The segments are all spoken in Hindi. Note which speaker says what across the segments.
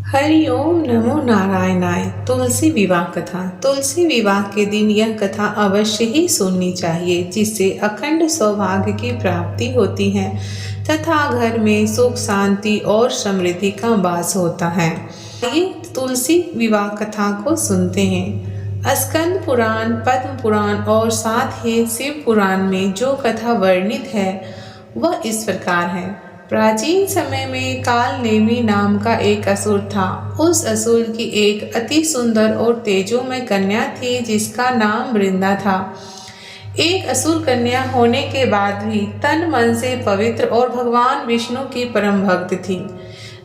Speaker 1: हरि ओम नमो नारायणाय। तुलसी विवाह कथा। तुलसी विवाह के दिन यह कथा अवश्य ही सुननी चाहिए, जिससे अखंड सौभाग्य की प्राप्ति होती है तथा घर में सुख शांति और समृद्धि का वास होता है। आइए तुलसी विवाह कथा को सुनते हैं। स्कंद पुराण, पद्म पुराण और साथ ही शिव पुराण में जो कथा वर्णित है वह इस प्रकार है। प्राचीन समय में काल नेमी नाम का एक असुर था। उस असुर की एक अति सुंदर और तेजोमय कन्या थी, जिसका नाम वृंदा था। एक असुर कन्या होने के बाद भी तन मन से पवित्र और भगवान विष्णु की परम भक्त थी।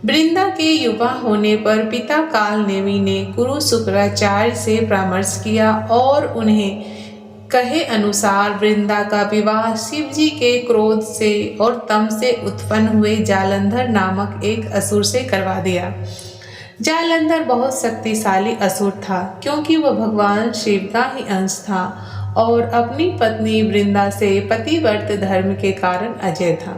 Speaker 1: वृंदा के युवा होने पर पिता काल नेमी ने गुरु शुक्राचार्य से परामर्श किया और उन्हें कहे अनुसार वृंदा का विवाह शिव जी के क्रोध से और तम से उत्पन्न हुए जालंधर नामक एक असुर से करवा दिया। जालंधर बहुत शक्तिशाली असुर था, क्योंकि वह भगवान शिव का ही अंश था और अपनी पत्नी वृंदा से पतिव्रत धर्म के कारण अजय था।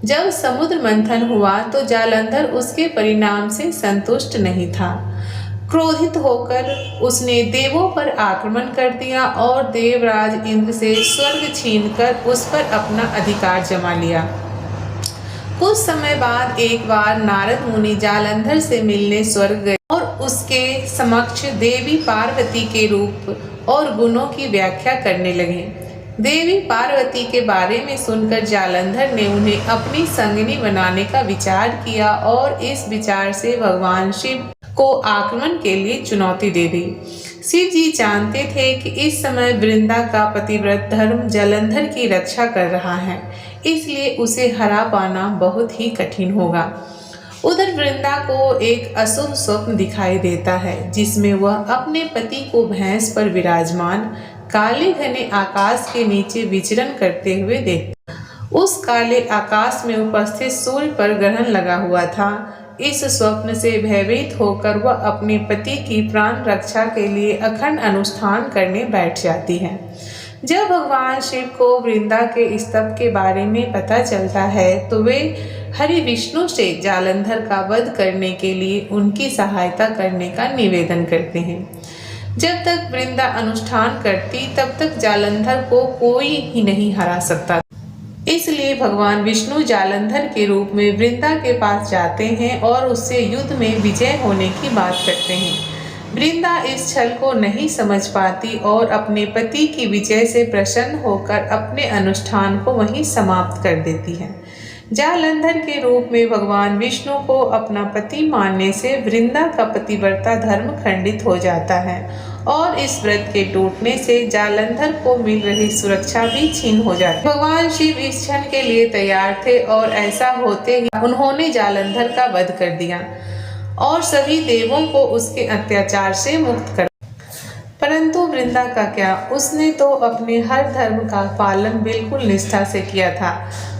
Speaker 1: जब समुद्र मंथन हुआ तो जालंधर उसके परिणाम से संतुष्ट नहीं था। क्रोधित होकर उसने देवों पर आक्रमण कर दिया और देवराज इंद्र से स्वर्ग छीनकर उस पर अपना अधिकार जमा लिया। कुछ समय बाद एक बार नारद मुनि जालंधर से मिलने स्वर्ग गए और उसके समक्ष देवी पार्वती के रूप और गुणों की व्याख्या करने लगे। देवी पार्वती के बारे में सुनकर जालंधर ने उन्हें अपनी संगिनी बनाने का विचार किया और इस विचार से भगवान शिव को आक्रमण के लिए चुनौती दे दी। शिव जी जानते थे कि इस समय वृंदा का पतिव्रत धर्म जालंधर की रक्षा कर रहा है, इसलिए उसे हरा पाना बहुत ही कठिन होगा। उधर वृंदा को एक अशुभ स्वप्न दिखाई देता है, जिसमें वह अपने पति को भैंस पर विराजमान काले घने आकाश के नीचे विचरण करते हुए देखता। उस काले आकाश में उपस्थित सूर्य पर ग्रहण लगा हुआ था। इस स्वप्न से भयभीत होकर वह अपने पति की प्राण रक्षा के लिए अखंड अनुष्ठान करने बैठ जाती है। जब भगवान शिव को वृंदा के स्तव के बारे में पता चलता है तो वे हरि विष्णु से जालंधर का वध करने के लिए उनकी सहायता करने का निवेदन करते हैं। जब तक वृंदा अनुष्ठान करती तब तक जालंधर को कोई ही नहीं हरा सकता। इसलिए भगवान विष्णु जालंधर के रूप में वृंदा के पास जाते हैं और उससे युद्ध में विजय होने की बात करते हैं। वृंदा इस छल को नहीं समझ पाती और अपने पति की विजय से प्रसन्न होकर अपने अनुष्ठान को वहीं समाप्त कर देती है। जालंधर के रूप में भगवान विष्णु को अपना पति मानने से वृंदा का पतिव्रता धर्म खंडित हो जाता है और इस व्रत के टूटने से जालंधर को मिल रही सुरक्षा भी छीन हो जाती है। भगवान शिव इस क्षण के लिए तैयार थे और ऐसा होते ही उन्होंने जालंधर का वध कर दिया और सभी देवों को उसके अत्याचार से मुक्त कर। परंतु वृंदा का क्या, उसने तो अपने हर धर्म का पालन बिल्कुल निष्ठा से किया था।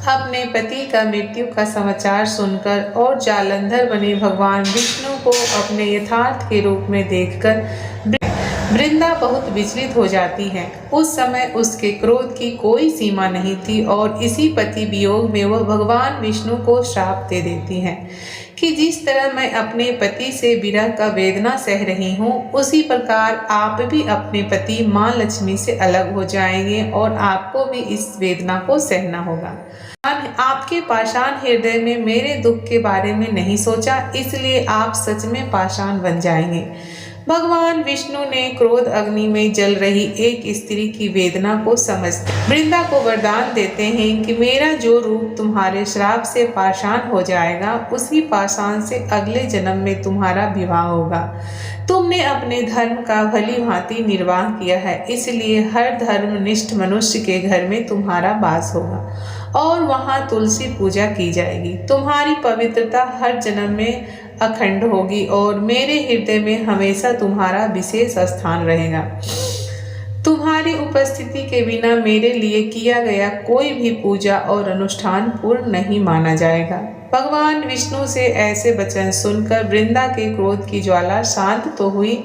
Speaker 1: अपने पति का मृत्यु का समाचार सुनकर और जालंधर बने भगवान विष्णु को अपने यथार्थ के रूप में देखकर वृंदा बहुत विचलित हो जाती है। उस समय उसके क्रोध की कोई सीमा नहीं थी और इसी पति वियोग में वह भगवान विष्णु को श्राप दे देती है कि जिस तरह मैं अपने पति से विरह का वेदना सह रही हूँ, उसी प्रकार आप भी अपने पति माँ लक्ष्मी से अलग हो जाएंगे और आपको भी इस वेदना को सहना होगा। आपके पाषाण हृदय में मेरे दुख के बारे में नहीं सोचा, इसलिए आप सच में पाषाण बन जाएंगे। भगवान विष्णु ने क्रोध अग्नि में जल रही एक स्त्री की वेदना को समझते वृंदा को वरदान देते हैं कि मेरा जो रूप तुम्हारे श्राप से पाषाण हो जाएगा, उसी पाषाण से अगले जन्म में तुम्हारा विवाह होगा। तुमने अपने धर्म का भली भांति निर्वाह किया है, इसलिए हर धर्मनिष्ठ मनुष्य के घर में तुम्हारा वास होगा और वहाँ तुलसी पूजा की जाएगी। तुम्हारी पवित्रता हर जन्म में अखंड होगी और मेरे हृदय में हमेशा तुम्हारा विशेष स्थान रहेगा। तुम्हारी उपस्थिति के बिना मेरे लिए किया गया कोई भी पूजा और अनुष्ठान पूर्ण नहीं माना जाएगा। भगवान विष्णु से ऐसे वचन सुनकर वृंदा के क्रोध की ज्वाला शांत तो हुई,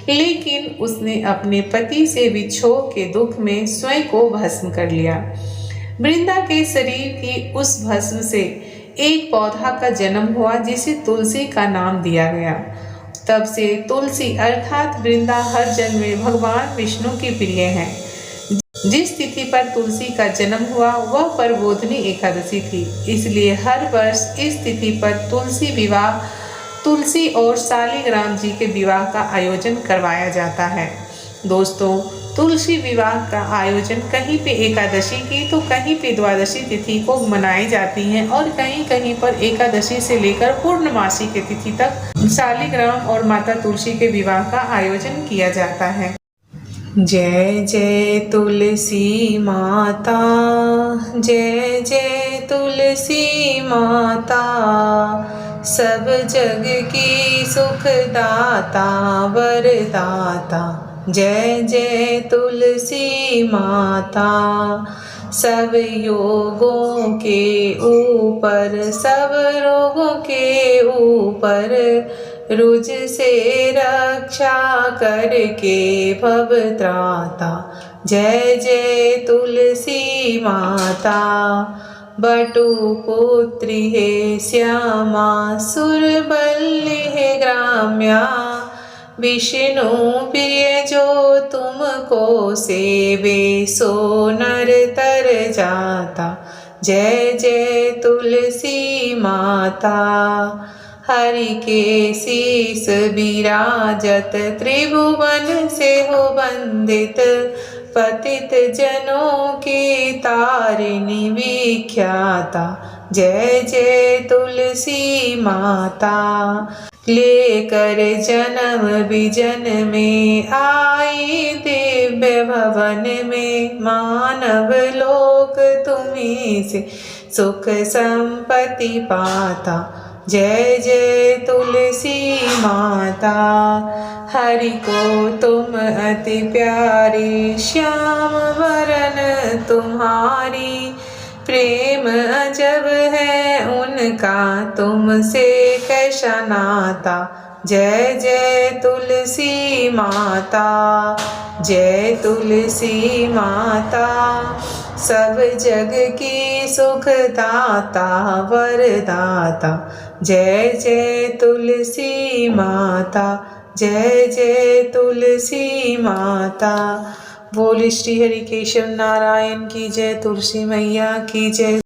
Speaker 1: लेकिन उसने अपने पति से विछोह के दुख में स्वयं को भस्म कर लिया। वृंदा के शरीर की उस भस्म से एक पौधा का जन्म हुआ जिसे तुलसी का नाम दिया गया। तब से तुलसी अर्थात वृंदा हर जन्म में भगवान विष्णु की प्रिय है। जिस तिथि पर तुलसी का जन्म हुआ वह प्रबोधिनी एकादशी थी, इसलिए हर वर्ष इस तिथि पर तुलसी और शालिग्राम जी के विवाह का आयोजन करवाया जाता है। दोस्तों, तुलसी विवाह का आयोजन कहीं पे एकादशी की तो कहीं पे द्वादशी तिथि को मनाई जाती है और कहीं कहीं पर एकादशी से लेकर पूर्णमासी के तिथि तक शालिग्राम और माता तुलसी के विवाह का आयोजन किया जाता है। जय जय तुलसी माता, जय जय तुलसी माता, सब जग की सुखदाता वरदाता। जय जय तुलसी माता, सब योगों के ऊपर, सब रोगों के ऊपर, रुझ से रक्षा करके भवत्राता। जय जय तुलसी माता, बटुपुत्री है श्यामा, सुरबल्ली है ग्राम्या, विष्णु प्रिय जो तुमको सेवे सो नर तर जाता। जय जय तुलसी माता, हरि के शीस विराजत, त्रिभुवन से हो वंदित, पतित जनों की तारिणी विख्याता। जय जय तुलसी माता, लेकर जन्म विजन में आई दिव्य भवन में, मानव लोक तुम्हीं से सुख संपत्ति पाता। जय जय तुलसी माता, हरि को तुम अति प्यारी, श्याम वरन तुम्हारी, प्रेम अजब है उनका तुमसे कैसा नाता। जय जय तुलसी माता, जय तुलसी माता, सब जग की सुखदाता वरदाता। जय जय तुलसी माता, जय जय तुलसी माता। बोले श्री हरि केशव नारायण की जय, तुलसी मैया की जय।